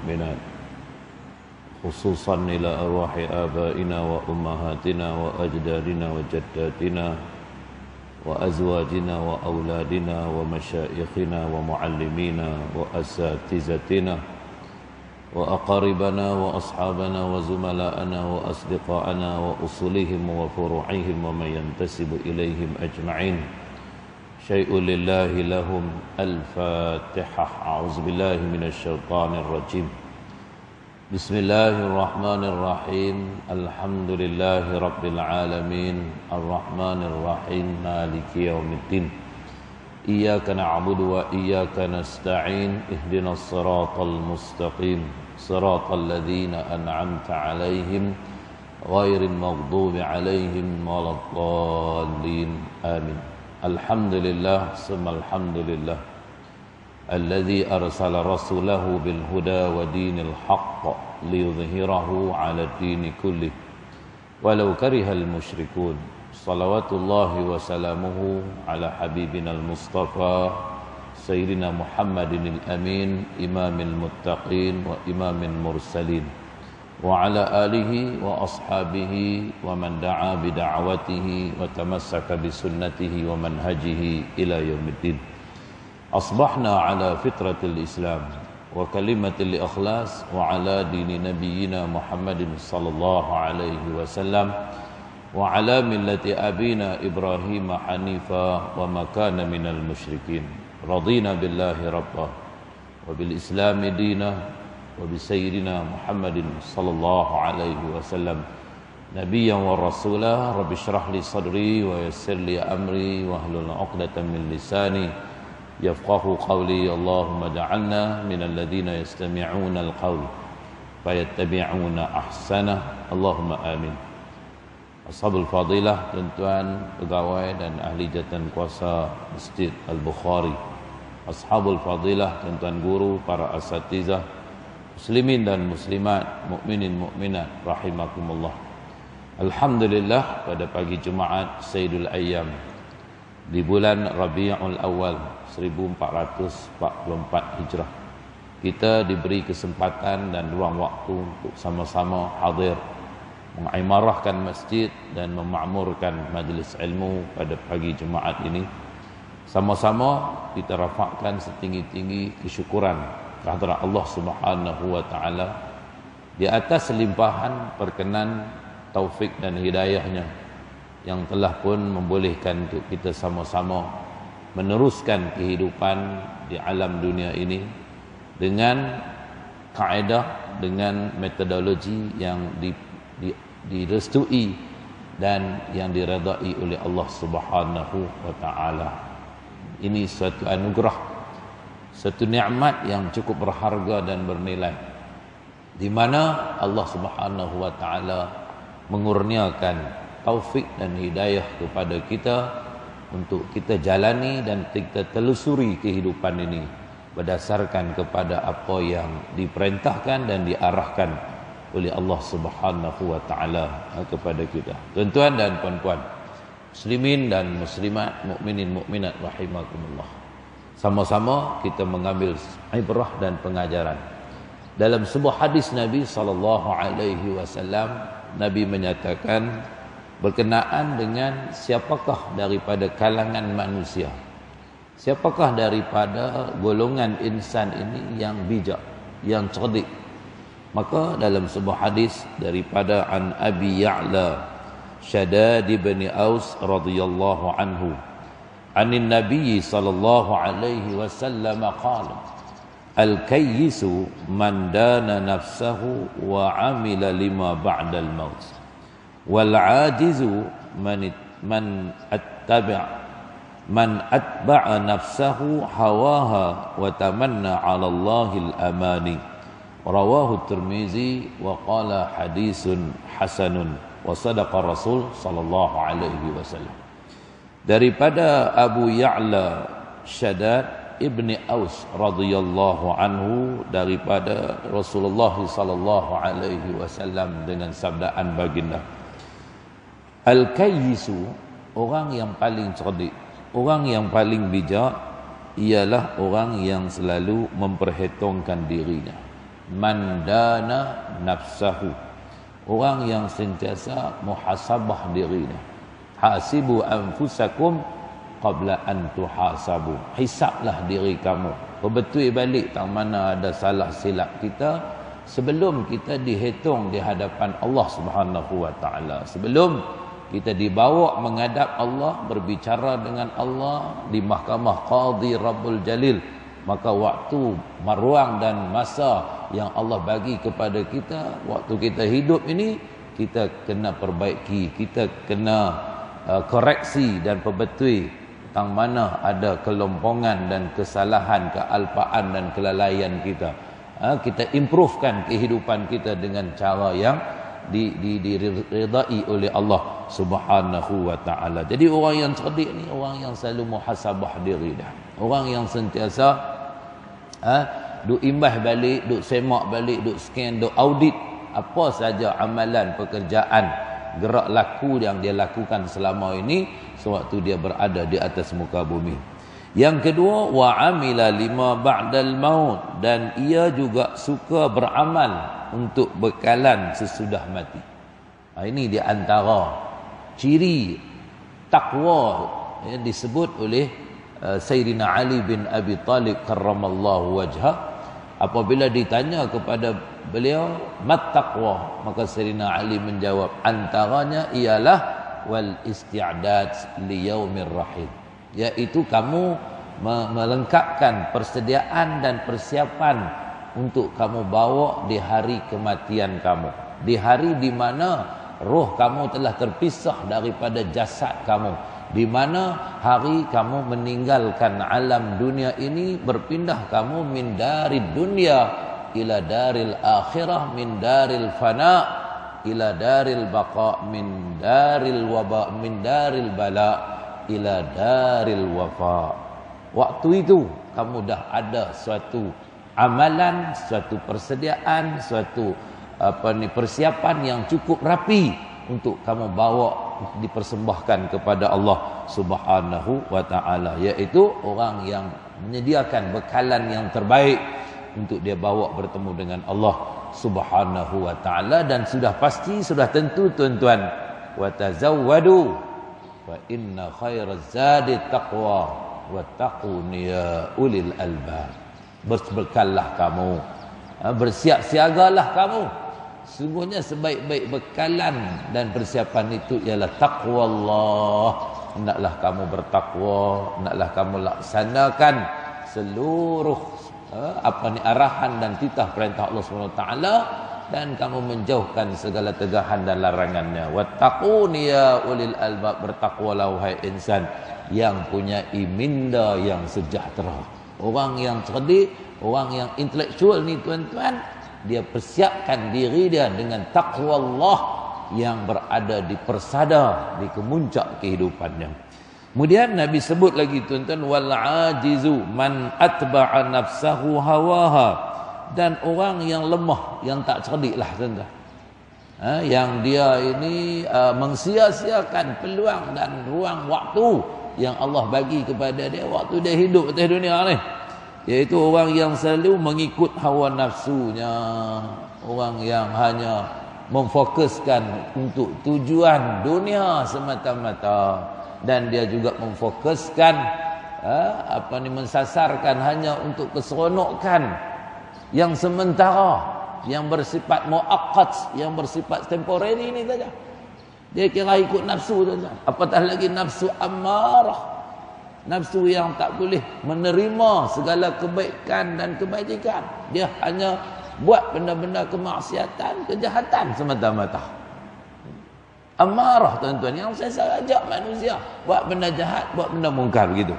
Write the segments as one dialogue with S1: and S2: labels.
S1: والمؤمنات خصوصا إلى أرواح آبائنا وأمهاتنا وأجدادنا وجداتنا وأزواجنا وأولادنا ومشايخنا ومعلمينا وأساتذتنا وأقاربنا وأصحابنا وزملاءنا وأصدقائنا وأصولهم وفروعهم ومن ينتسب إليهم أجمعين شيء لله لهم الفاتحة. أعوذ بالله من الشيطان الرجيم. بسم الله الرحمن الرحيم. الحمد لله رب العالمين الرحمن الرحيم مالك يوم الدين إياك نعبد وإياك نستعين اهدنا الصراط المستقيم صراط الذين أنعمت عليهم غير المغضوب عليهم ولا الضالين آمين. الحمد لله ثم الحمد لله الذي أرسل رسوله بالهدى ودين الحق ليظهره على الدين كله ولو كره المشركون. صلوات الله وسلامه على حبيبنا المصطفى سيدنا محمد الأمين إمام المتقين وإمام المرسلين وعلى آله وأصحابه ومن دعا بدعوته وتمسك بسنته ومنهجه إلى يوم الدين. أصبحنا على فطرة الإسلام وكلمة الإخلاص وعلى دين نبينا محمد صلى الله عليه وسلم وعلى ملة أبينا إبراهيم حنيفا وما كان من المشركين. رضينا بالله ربا وبالإسلام دينا وبسيدنا محمد صلى الله عليه وسلم نبيا ورسولا. رب اشرح لي صدري ويسر لي أمري واحلل عقدة من لساني يفقه قولي. اللهم اجعلنا من الذين يستمعون القول فيتبعون أحسنه. اللهم آمين. Ashabul fadilah, tuan-tuan pegawai dan ahli jawatan kuasa Masjid Al-Bukhari, ashabul fadilah, tuan-tuan guru, para asatizah, muslimin dan muslimat, mukminin mukminat rahimakumullah. Alhamdulillah, pada pagi Jumaat Sayyidul Ayyam di bulan Rabiul Awal 1444 Hijrah, kita diberi kesempatan dan ruang waktu untuk sama-sama hadir mengimarahkan masjid dan memakmurkan majlis ilmu pada pagi Jumaat ini. Sama-sama kita rafakkan setinggi-tinggi kesyukuran kehadrat Allah Subhanahu wa taala di atas limpahan perkenan, taufik dan hidayahnya yang telah pun membolehkan untuk kita sama-sama meneruskan kehidupan di alam dunia ini dengan kaedah, dengan metodologi yang direstui dan yang diredai oleh Allah Subhanahu wa taala. Ini suatu anugerah, satu nikmat yang cukup berharga dan bernilai, di mana Allah Subhanahu wa taala mengurniakan taufik dan hidayah kepada kita untuk kita jalani dan kita telusuri kehidupan ini berdasarkan kepada apa yang diperintahkan dan diarahkan oleh Allah Subhanahu wa taala kepada kita. Tuan-tuan dan puan-puan, muslimin dan muslimat, mukminin mukminat rahimakumullah. Sama-sama kita mengambil ibrah dan pengajaran. Dalam sebuah hadis Nabi sallallahu alaihi wasallam, Nabi menyatakan berkenaan dengan siapakah daripada kalangan manusia, siapakah daripada golongan insan ini yang bijak, yang cerdik. Maka dalam sebuah hadis daripada an Abi Ya'la Shaddad bin Aus radhiyallahu anhu anin Nabi sallallahu alaihi wasallam qala al-kayyisu man dana nafsahu wa amila lima ba'da al-maut wal 'ajizu man atba'a nafsahu hawaha wa tamanna 'ala Allahil amani. Rawahu Tirmizi wa qala hadisun hasanun wa sadaqa Rasul sallallahu alaihi wasallam. Daripada Abu Ya'la Shaddad ibni Aus radhiyallahu anhu, daripada Rasulullah sallallahu alaihi wasallam dengan sabdaan baginda, al-kayyisu, orang yang paling cerdik, orang yang paling bijak, ialah orang yang selalu memperhitungkan dirinya. mandana nafsahu, orang yang sentiasa muhasabah dirinya. Hasibu anfusakum qabla an tuhasabu, hisablah diri kamu, perbetul balik tang mana ada salah silap kita sebelum kita dihitung di hadapan Allah Subhanahu wa taala. Sebelum kita dibawa menghadap Allah, berbicara dengan Allah di mahkamah Qadhi Rabbul Jalil, maka waktu, ruang dan masa yang Allah bagi kepada kita, waktu kita hidup ini, kita kena perbaiki, kita kena koreksi dan perbetul tentang mana ada kelompongan dan kesalahan, kealpaan dan kelalaian kita. Kita improvekan kehidupan kita dengan cara yang diridai oleh Allah Subhanahu wa taala. Jadi orang yang cerdik ni orang yang selalu muhasabah diri dah. Orang yang sentiasa duk imbas balik, duk semak balik, duk scan, duk audit apa saja amalan, pekerjaan, gerak laku yang dia lakukan selama ini sewaktu dia berada di atas muka bumi. Yang kedua, wa amila lima ba'dal maut, dan ia juga suka beramal untuk bekalan sesudah mati. Ini di antara ciri takwa yang disebut oleh Sayyidina Ali bin Abi Talib karramallahu wajhah. Apabila ditanya kepada beliau, mat taqwa, maka Sayyidina Ali menjawab, antaranya ialah wal isti'dad li yaumir rahim, yaitu kamu melengkapkan persediaan dan persiapan untuk kamu bawa di hari kematian kamu, di hari di mana roh kamu telah terpisah daripada jasad kamu, di mana hari kamu meninggalkan alam dunia ini, berpindah kamu min dari dunia ila daril akhirah, min daril fana ila daril baqa, min daril waba, min daril bala ila daril wafa. Waktu itu kamu dah ada suatu amalan, suatu persediaan, suatu persiapan yang cukup rapi untuk kamu bawa dipersembahkan kepada Allah Subhanahu wa taala, yaitu orang yang menyediakan bekalan yang terbaik untuk dia bawa bertemu dengan Allah Subhanahu wa taala. Dan sudah pasti, sudah tentu tuan-tuan, wa tazawwadu fa inna khairaz zadi taqwa wattaquni ya ulil albab. Berbekallah kamu, bersiap-siagalah kamu. Sungguhnya sebaik-baik bekalan dan persiapan itu ialah taqwa Allah. Hendaklah kamu bertakwa, hendaklah kamu laksanakan seluruh arahan dan titah perintah Allah SWT, dan kamu menjauhkan segala tegahan dan larangannya. Wattaquni ya ulil albab, bertakwalah wahai insan yang punya minda yang sejahtera. Orang yang cerdik, orang yang intelektual ni tuan-tuan, dia persiapkan diri dia dengan takwa Allah yang berada di persada, di kemuncak kehidupannya. Kemudian Nabi sebut lagi tuan-tuan, wal ajizu man atba'a nafsahu hawaha, dan orang yang lemah, yang tak cerdik lah tuan-tuan, yang dia ini mengsia-siakan peluang dan ruang waktu yang Allah bagi kepada dia waktu dia hidup atas dunia ni, iaitu orang yang selalu mengikut hawa nafsunya, orang yang hanya memfokuskan untuk tujuan dunia semata-mata, dan dia juga memfokuskan mensasarkan hanya untuk keseronokan yang sementara, yang bersifat muaqqat, yang bersifat temporary ini saja. Dia kira ikut nafsu saja. Apatah lagi nafsu ammarah, nafsu yang tak boleh menerima segala kebaikan dan kebajikan. Dia hanya buat benda-benda kemaksiatan, kejahatan semata-mata. Amarah tuan-tuan, yang saya ajak manusia buat benda jahat, buat benda mungkar begitu.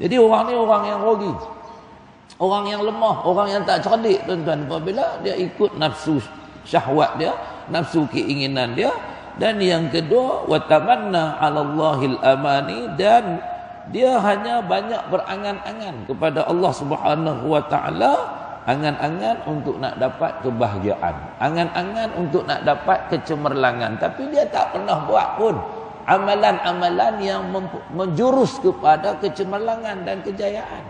S1: Jadi orang ni orang yang rogi, orang yang lemah, orang yang tak cerdik tuan-tuan, apabila dia ikut nafsu syahwat dia, nafsu keinginan dia. Dan yang kedua, wa tamanna 'ala Allahil amani, dan dia hanya banyak berangan-angan kepada Allah Subhanahu wa taala, angan-angan untuk nak dapat kebahagiaan, angan-angan untuk nak dapat kecemerlangan, tapi dia tak pernah buat pun amalan-amalan yang menjurus kepada kecemerlangan dan kejayaan.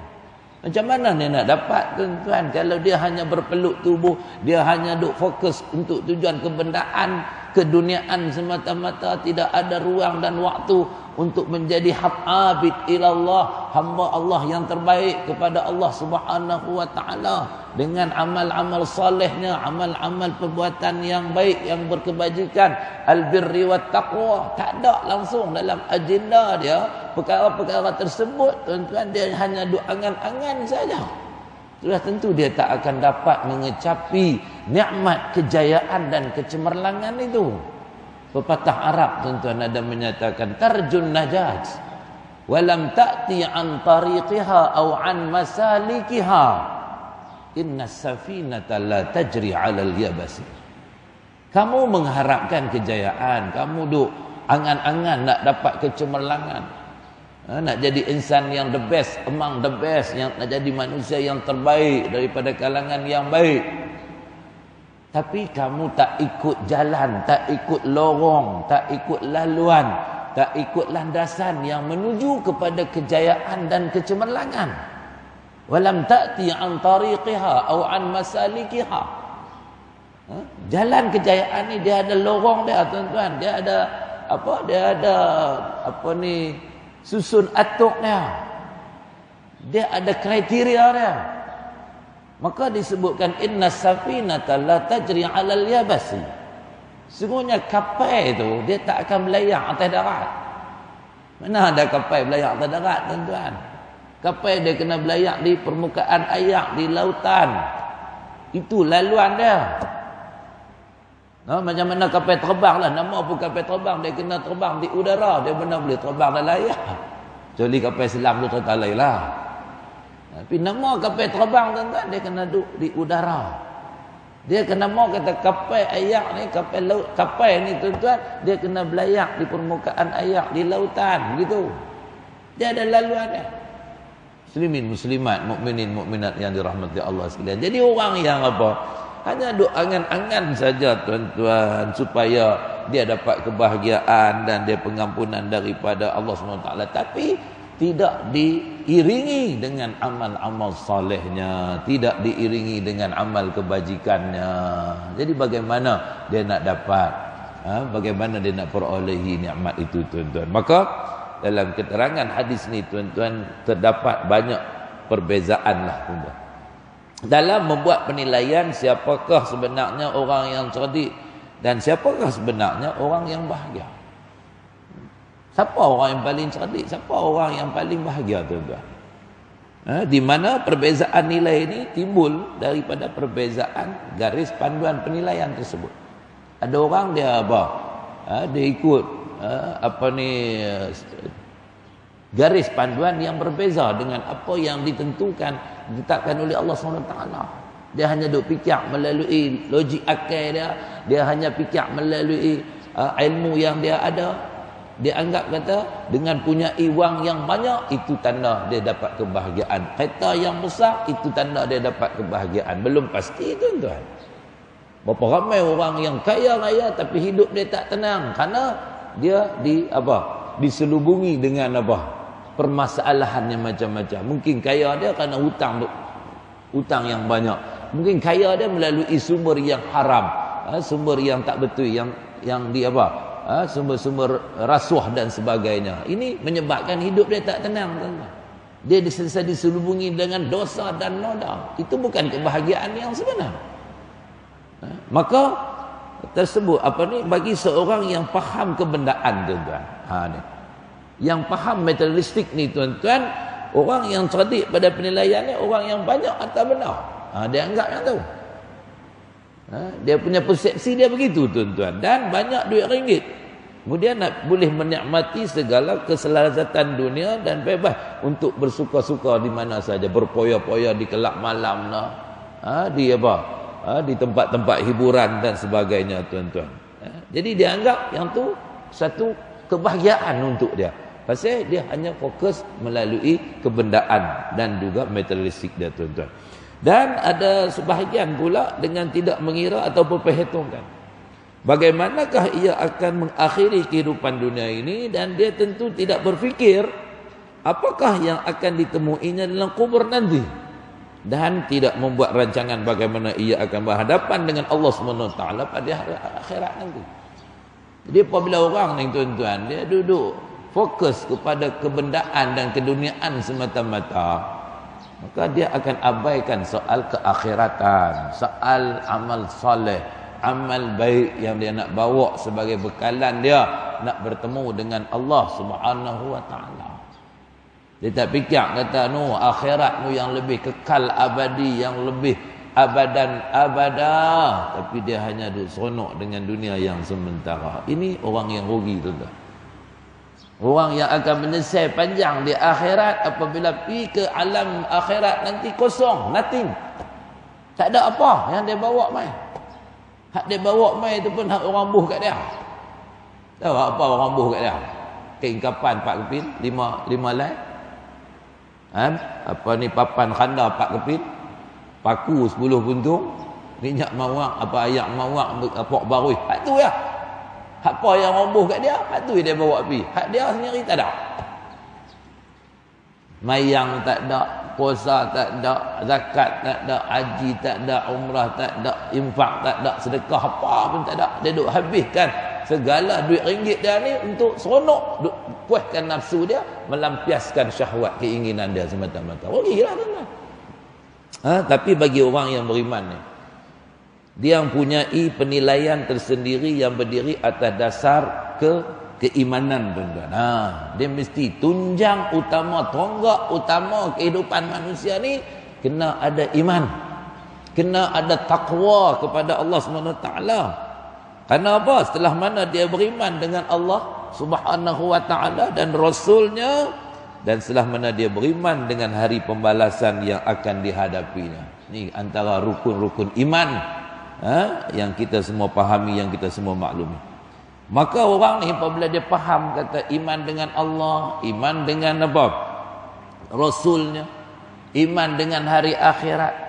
S1: Macam mana dia nak dapat, tuan-tuan, kalau dia hanya berpeluk tubuh, dia hanya duk fokus untuk tujuan kebendaan, keduniaan semata-mata, tidak ada ruang dan waktu untuk menjadi abid ilallah, hamba Allah yang terbaik kepada Allah Subhanahu wa taala dengan amal-amal solehnya, amal-amal perbuatan yang baik, yang berkebajikan, albirri wat taqwa. Tak ada langsung dalam agenda dia perkara-perkara tersebut, tuan-tuan, dia hanya duk angan-angan saja. Sudah tentu dia tak akan dapat mengecapi nikmat kejayaan dan kecemerlangan itu. Pepatah Arab, tuan-tuan, ada menyatakan tarjun najat walam ta'ti an tariqiha aw an masalikiha inna safinata la tajri 'ala al-yabasi. Kamu mengharapkan kejayaan, kamu duk angan-angan nak dapat kecemerlangan, nak jadi insan yang the best among the best, yang nak jadi manusia yang terbaik daripada kalangan yang baik. Tapi kamu tak ikut jalan, tak ikut lorong, tak ikut laluan, tak ikut landasan yang menuju kepada kejayaan dan kecemerlangan. Walam ta'ti an tariqiha aw an masalikiha. Jalan kejayaan ni dia ada lorong dia, tuan-tuan. Dia ada apa? Dia ada apa ni, susun atuk dia. Dia ada kriteria dia. Maka disebutkan inna safinata la tajri 'alal yabasi. Sesungguhnya kapal itu dia tak akan melayang atas darat. Mana ada kapal melayang atas darat, tuan-tuan? Kapal dia kena melayang di permukaan air, di lautan. Itu laluan dia. Macam mana kapal terbang lah, nama pun kapal terbang, dia kena terbang di udara, dia benar boleh terbang dalam air. Kecuali kapal selam tu tak lain lah. Tapi nama kapal terbang, tuan-tuan, dia kena duduk di udara. Dia kena mau kata kapal air ni, kapal laut, kapal ni, tuan-tuan, dia kena belayak di permukaan air, di lautan, begitu. Dia ada laluan dia. Muslimin, muslimat, mukminin, mukminat yang dirahmati Allah sekalian. Jadi orang yang apa? Hanya duk angan-angan saja, tuan-tuan, supaya dia dapat kebahagiaan dan dia pengampunan daripada Allah SWT. Tapi tidak diiringi dengan amal-amal solehnya, tidak diiringi dengan amal kebajikannya. Jadi bagaimana dia nak dapat, bagaimana dia nak perolehi nikmat itu, tuan-tuan? Maka dalam keterangan hadis ni, tuan-tuan, terdapat banyak perbezaan lah, tuan-tuan, dalam membuat penilaian siapakah sebenarnya orang yang cerdik dan siapakah sebenarnya orang yang bahagia. Siapa orang yang paling cerdik, siapa orang yang paling bahagia, tuan-tuan? Di mana perbezaan nilai ini timbul daripada perbezaan garis panduan penilaian tersebut. Ada orang dia apa? Dia ikut garis panduan yang berbeza dengan apa yang ditentukan, ditetapkan oleh Allah SWT. Dia hanya duk fikir melalui logik akal dia, dia hanya fikir melalui ilmu yang dia ada. Dia anggap kata dengan punya wang yang banyak itu tanda dia dapat kebahagiaan. Kereta yang besar itu tanda dia dapat kebahagiaan. Belum pasti, tuan-tuan. Berapa ramai orang yang kaya raya tapi hidup dia tak tenang kerana dia diselubungi dengan permasalahan yang macam-macam. Mungkin kaya dia kerana hutang yang banyak. Mungkin kaya dia melalui sumber yang haram, sumber yang tak betul, yang sumber-sumber rasuah dan sebagainya. Ini menyebabkan hidup dia tak tenang, tuan-tuan. Dia diselubungi dengan dosa dan noda. Itu bukan kebahagiaan yang sebenar. Maka tersebut bagi seorang yang faham kebendaan, tuan-tuan. Yang faham materialistik ni, tuan-tuan, orang yang cerdik pada penilaiannya, orang yang banyak atau benar. Dia anggap yang tu. Dia punya persepsi dia begitu, tuan-tuan. Dan banyak duit ringgit, kemudian boleh menikmati segala keselazatan dunia dan bebas untuk bersuka-suka di mana saja, berpoya-poya di kelab malam lah, di tempat-tempat hiburan dan sebagainya, tuan-tuan. Jadi dia anggap yang tu satu kebahagiaan untuk dia, pasal dia hanya fokus melalui kebendaan dan juga materialistik dia, tuan-tuan. Dan ada sebahagian pula dengan tidak mengira atau memperhitungkan bagaimanakah ia akan mengakhiri kehidupan dunia ini, dan dia tentu tidak berfikir apakah yang akan ditemuinya dalam kubur nanti, dan tidak membuat rancangan bagaimana ia akan berhadapan dengan Allah SWT pada hari akhirat nanti. Jadi apabila orang ni tuan-tuan, dia duduk fokus kepada kebendaan dan keduniaan semata-mata, maka dia akan abaikan soal keakhiratan, soal amal soleh, amal baik yang dia nak bawa sebagai bekalan dia nak bertemu dengan Allah Subhanahu wa taala. Dia tak fikir kata akhirat yang lebih kekal abadi, yang lebih abadan abadah, tapi dia hanya duduk seronok dengan dunia yang sementara. Ini orang yang rugi, tuan-tuan. Orang yang akan menyesal panjang di akhirat apabila pergi ke alam akhirat nanti kosong, nothing. Tak ada apa yang dia bawa mai. Hak dia bawa mai tu pun hak orang buh kat dia. Tahu apa orang buh kat dia? Kain kapan 4 kepin, 5 lai. Apa ni papan khanda 4 kepin, paku 10 puntung, minyak mawar, apa ayak mawar, apa barui. Hak tu ya. Hak apa yang roboh kat dia, hak tu dia bawa pergi. Hak dia sendiri tak ada. Mayang tak ada, puasa tak ada, zakat tak ada, haji tak ada, umrah tak ada, infak tak ada, sedekah apa pun tak ada. Dia duk habiskan segala duit ringgit dia ni untuk seronok, duk puaskan nafsu dia, melampiaskan syahwat keinginan dia semata-mata. Rugilah tuan-tuan. Tapi bagi orang yang beriman ni, dia mempunyai penilaian tersendiri yang berdiri atas dasar keimanan, tuan-tuan. Dia mesti tunjang utama, tonggak utama kehidupan manusia ni kena ada iman, kena ada takwa kepada Allah SWT. Karena apa? Setelah mana dia beriman dengan Allah Subhanahu wa taala dan Rasulnya, dan setelah mana dia beriman dengan hari pembalasan yang akan dihadapinya. Ini antara rukun-rukun iman yang kita semua pahami, yang kita semua maklumi. Maka orang ni apabila dia faham kata iman dengan Allah, iman dengan apa? Rasulnya, iman dengan hari akhirat.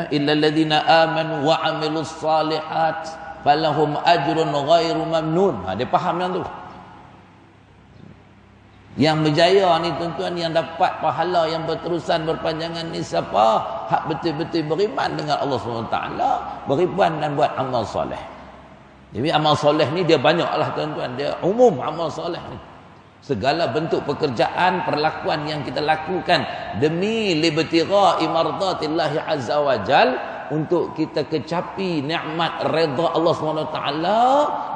S1: Illal ladzina amanu wa amilus salihat falahum ajrun ghairu mamnun. Dia faham yang tu. Yang berjaya ni tuan-tuan, yang dapat pahala yang berterusan berpanjangan ni siapa? Hak betul-betul beriman dengan Allah SWT, beriman dan buat amal soleh. Jadi amal soleh ni dia banyaklah tuan-tuan, dia umum amal soleh ni. Segala bentuk pekerjaan, perlakuan yang kita lakukan demi libtigha'i mardatillahi azza wa jal, untuk kita kecapi nikmat redha Allah SWT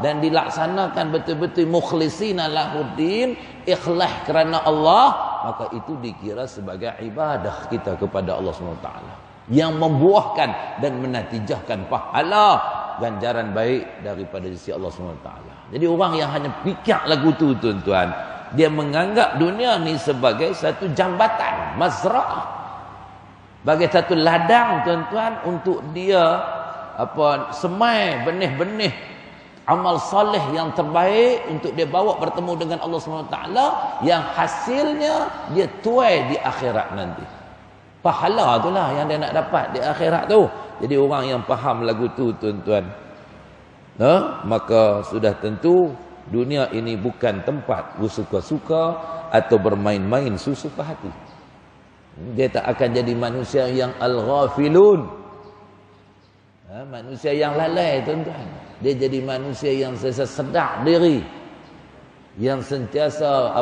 S1: dan dilaksanakan betul-betul mukhlishina lahuddin, ikhlas kerana Allah, maka itu dikira sebagai ibadah kita kepada Allah SWT yang membuahkan dan menatijahkan pahala ganjaran baik daripada sisi Allah SWT. Jadi orang yang hanya fikir lagu tu tuan-tuan, dia menganggap dunia ni sebagai satu jambatan, mazra'ah, sebagai satu ladang tuan-tuan untuk dia semai benih-benih amal soleh yang terbaik untuk dia bawa bertemu dengan Allah SWT, yang hasilnya dia tuai di akhirat nanti. Pahala itulah yang dia nak dapat di akhirat tu. Jadi orang yang faham lagu tu tuan-tuan, maka sudah tentu dunia ini bukan tempat bersuka-suka atau bermain-main sesuka hati. Dia tak akan jadi manusia yang al-ghafilun, manusia yang lalai tuan-tuan. Dia jadi manusia yang sentiasa sedar diri, yang sentiasa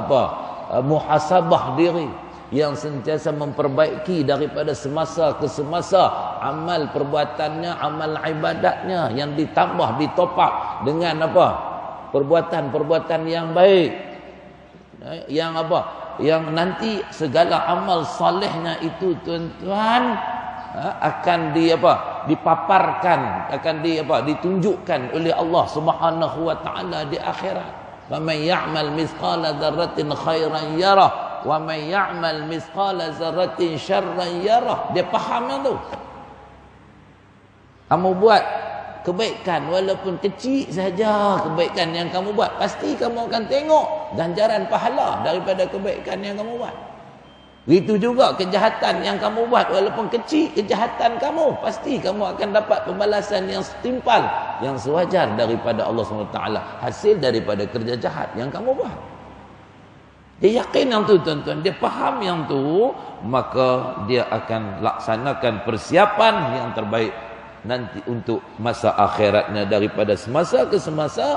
S1: muhasabah diri, yang sentiasa memperbaiki daripada semasa ke semasa amal perbuatannya, amal ibadatnya, yang ditambah, ditopap dengan perbuatan-perbuatan yang baik, yang nanti segala amal salehnya itu tuan-tuan akan dipaparkan, akan ditunjukkan oleh Allah Subhanahu wa taala di akhirat. Wa may ya'mal mithqala dzarratin khairan yarah wa may ya'mal mithqala dzarratin syarran yarah. Dia faham yang tu. Kamu buat kebaikan walaupun kecil saja, kebaikan yang kamu buat, pasti kamu akan tengok ganjaran pahala daripada kebaikan yang kamu buat. Begitu juga kejahatan yang kamu buat, walaupun kecil kejahatan kamu, pasti kamu akan dapat pembalasan yang setimpal, yang sewajar daripada Allah SWT, hasil daripada kerja jahat yang kamu buat. Dia yakin yang tu tuan-tuan, dia faham yang tu, maka dia akan laksanakan persiapan yang terbaik nanti untuk masa akhiratnya. Daripada semasa ke semasa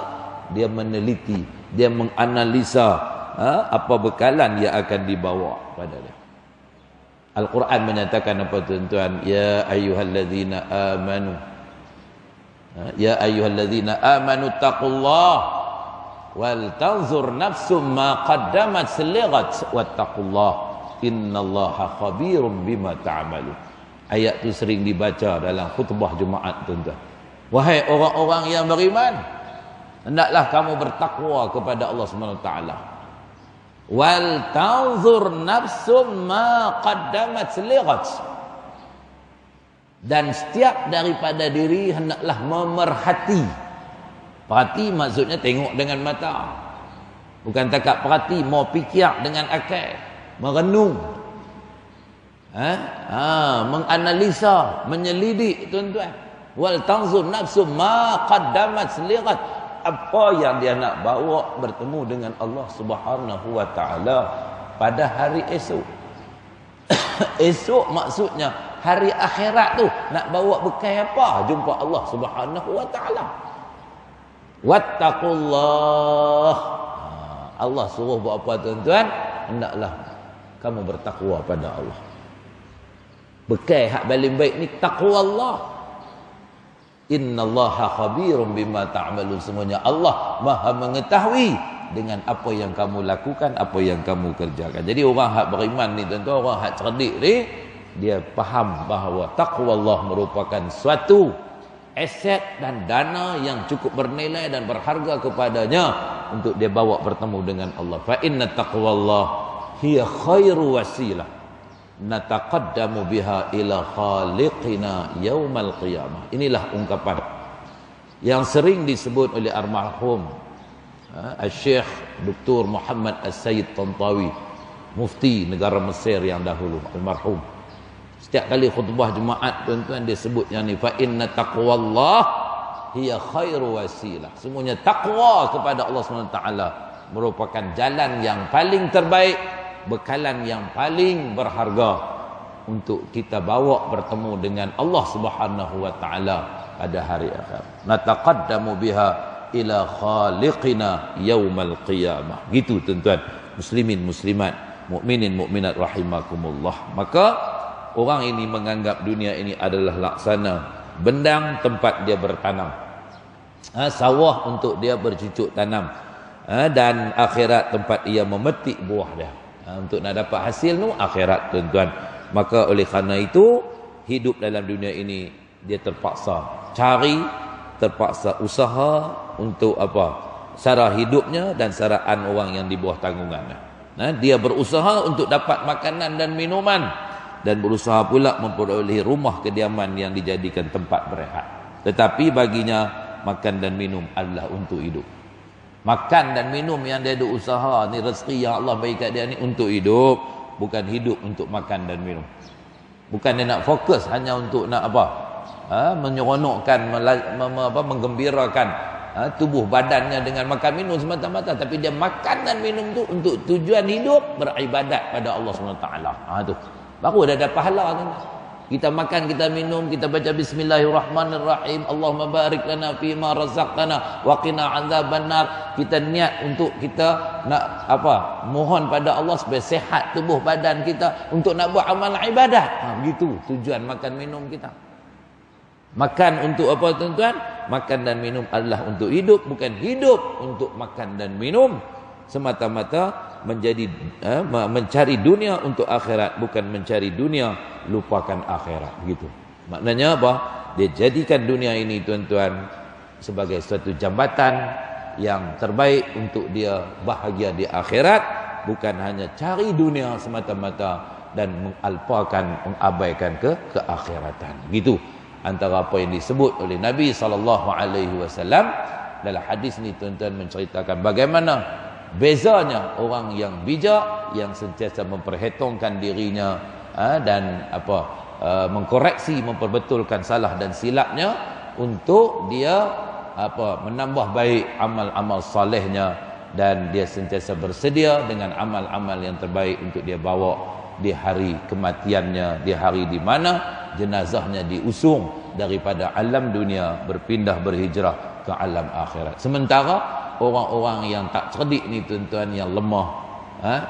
S1: dia meneliti, dia menganalisa apa bekalan yang akan dibawa pada dia. Al-Quran menyatakan apa tuan-tuan? Ya ayyuhalladzina amanu, ya ayyuhalladzina amanu taqullah wal tanzur nafsum ma qaddamat selighat wattaqullah innallaha khabirum bima ta'malun. Ayat tu sering dibaca dalam khutbah Jumaat tuan-tuan. Wahai orang-orang yang beriman, hendaklah kamu bertakwa kepada Allah Subhanahu wa taala. Wal tanzur nafsum ma qaddamat selighat. Dan setiap daripada diri hendaklah memerhati. Perhati maksudnya tengok dengan mata. Bukan takat perhati, mau fikir dengan akal, merenung, menganalisa, menyelidik tuan-tuan. Wal tanzur nafsu ma qaddamat selighat. Apa yang dia nak bawa bertemu dengan Allah Subhanahu wa taala pada hari esok. Esok maksudnya hari akhirat tu nak bawa bekal apa jumpa Allah Subhanahu wa taala. Wattaqullah. Allah suruh buat apa tuan-tuan? Hendaklah kamu bertakwa pada Allah. Bekal hak paling baik ni takwa Allah. Innallaha khabirum bima ta'malun. Semuanya Allah Maha mengetahui dengan apa yang kamu lakukan, apa yang kamu kerjakan. Jadi orang hak beriman ni tuan-tuan, orang hak cerdik ni, dia faham bahawa takwa Allah merupakan suatu aset dan dana yang cukup bernilai dan berharga kepadanya untuk dia bawa bertemu dengan Allah. Fa inna taqwallah hiya khairu wasilah nataqaddamu biha ila khaliqina yaumal qiyamah. Inilah ungkapan yang sering disebut oleh almarhum Al-Syekh Dr. Muhammad As-Sayyid Tantawi, mufti negara Mesir yang dahulu, almarhum. Setiap kali khutbah Jumaat tuan-tuan dia sebut yang ni, fa inna taqwallah hiya khairu wasilah. Semuanya takwa kepada Allah SWT merupakan jalan yang paling terbaik, bekalan yang paling berharga untuk kita bawa bertemu dengan Allah Subhanahu wa taala pada hari akhir. Nataqaddamu biha ila khaliqina yaumal qiyamah. Gitu tuan-tuan, muslimin muslimat, mukminin mukminat rahimakumullah. Maka orang ini menganggap dunia ini adalah laksana bendang tempat dia bertanam, sawah untuk dia bercucuk tanam, dan akhirat tempat ia memetik buah dia. Untuk nak dapat hasil tu akhirat tuan-tuan. Maka oleh kerana itu hidup dalam dunia ini dia terpaksa cari, terpaksa usaha untuk apa? Sara hidupnya dan saraan orang yang di bawah tanggungannya. Dia berusaha untuk dapat makanan dan minuman, dan berusaha pula memperolehi rumah kediaman yang dijadikan tempat berehat. Tetapi baginya makan dan minum adalah untuk hidup. Makan dan minum yang dia ada usaha ni, rezeki yang Allah bagi kat dia ni untuk hidup, bukan hidup untuk makan dan minum. Bukan dia nak fokus hanya untuk nak apa? Menyeronokkan, menggembirakan tubuh badannya dengan makan minum semata-mata, tapi dia makan dan minum tu untuk tujuan hidup, beribadat pada Allah SWT. Tu baru dah ada pahala kan. Kita makan, kita minum, kita baca bismillahirrahmanirrahim, Allahumma barik lana fima razaqtana wa qina adzabannar. Kita niat untuk kita nak apa? Mohon pada Allah supaya sehat tubuh badan kita untuk nak buat amal ibadat. Begitu tujuan makan minum kita. Makan untuk apa tuan-tuan? Makan dan minum adalah untuk hidup, bukan hidup untuk makan dan minum semata-mata menjadi mencari dunia untuk akhirat, bukan mencari dunia lupakan akhirat. Begitu maknanya apa? Dia jadikan dunia ini tuan-tuan sebagai suatu jambatan yang terbaik untuk dia bahagia di akhirat, bukan hanya cari dunia semata-mata dan mengalpakan, mengabaikan keakhiratan. Gitu antara apa yang disebut oleh Nabi SAW dalam hadis ni tuan-tuan, menceritakan bagaimana bezanya orang yang bijak, yang sentiasa memperhitungkan dirinya dan apa mengkoreksi, memperbetulkan salah dan silapnya untuk dia apa menambah baik amal-amal solehnya dan dia sentiasa bersedia dengan amal-amal yang terbaik untuk dia bawa di hari kematiannya, di hari di mana jenazahnya diusung daripada alam dunia berpindah berhijrah ke alam akhirat. Sementara orang-orang yang tak cerdik ni tuan-tuan, yang lemah,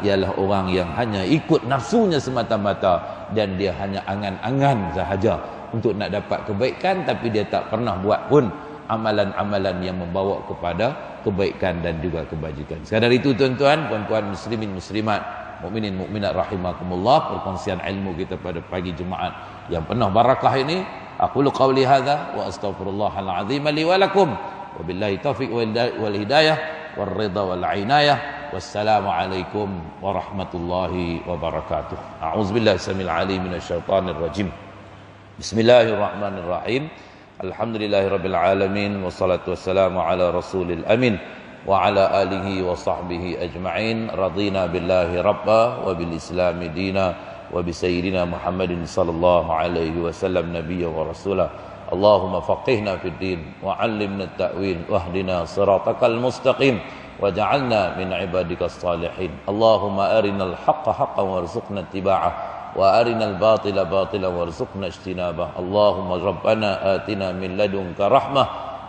S1: ialah orang yang hanya ikut nafsunya semata-mata dan dia hanya angan-angan sahaja untuk nak dapat kebaikan, tapi dia tak pernah buat pun amalan-amalan yang membawa kepada kebaikan dan juga kebajikan. Sekadar itu tuan-tuan, puan-puan muslimin muslimat, mukminin mukminat rahimakumullah, perkongsian ilmu kita pada pagi Jumaat yang penuh barakah ini, aqulu qawli hadza wa astaghfirullahal azim li wa lakum, wabillahi taufiq wal hidayah wal ridha wal inayah. Wassalamualaikum warahmatullahi wabarakatuh. A'udzubillahi samil alim minasyaitonir rajim. Bismillahirrahmanirrahim. Alhamdulillahirabbil alamin wassalatu wassalamu ala rasulil amin wa ala alihi wa sahbihi ajma'in. Radina billahi rabba wa bil islami dina wa bi sayyidina Muhammadin sallallahu alaihi wasallam nabiyya wa rasulah. Allahumma faqihna fid din wa 'allimna at-ta'wil wahdina siratakal mustaqim waj'alna min ibadikas salihin. Allahumma arinal haqqa haqqan warzuqna ittiba'ah wa arinal batila batilan warzuqna ijtinabah. Allahumma rabbana atina min ladunka rahmah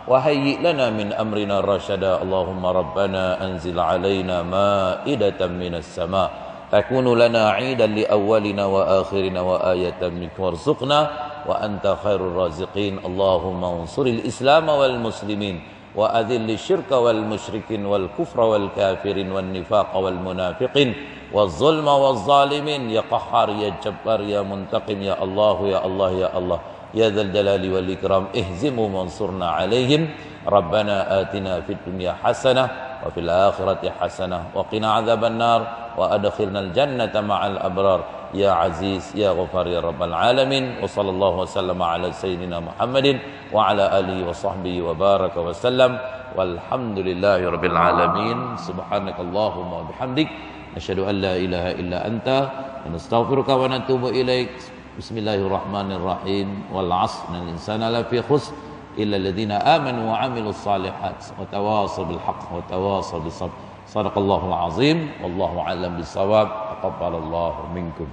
S1: wa hayyi' lana min amrina rasyada. Allahumma rabbana anzil 'alaina ma'idatan minas sama' takunu lana 'idan li awwalina wa akhirina wa ayatan minka warzuqna wa anta khairur raziqin. Allahumma ansuril islam wal muslimin wa adhilli syirka wal musyrikin wal kufra wal kafirin wal nifaqa wal munafiqin wal zulma wal zalimin. Ya qahhar ya jabbar ya muntaqim ya Allah ya Allah ya Allah ya dzal jalali wal ikram. Ihzimu mansurna alaihim. Rabbana atina fid dunya hasanah wa fil akhirati hasanah wa qina adzaban nar wa adkhilnal jannata ma'al abrar. Ya Aziz ya Ghafar ya Rabbal alamin. Wa sallallahu wasallam ala sayyidina Muhammadin wa ala alihi wa sahbihi wa baraka wa sallam. Walhamdulillahi rabbil alamin. Subhanakallahumma wa bihamdik asyhadu an la ilaha illa anta nastaghfiruka wa natubu ilaik. Bismillahirrahmanirrahim. Wal 'asr innal insana lafi khusr illa alladhina amanu wa 'amilus salihat wa tawasaw bil haqq wa tawasaw bis sabr. Sadaqallahul azim. Wallahu a'lam bissawab. Taqabbalallahu minkum.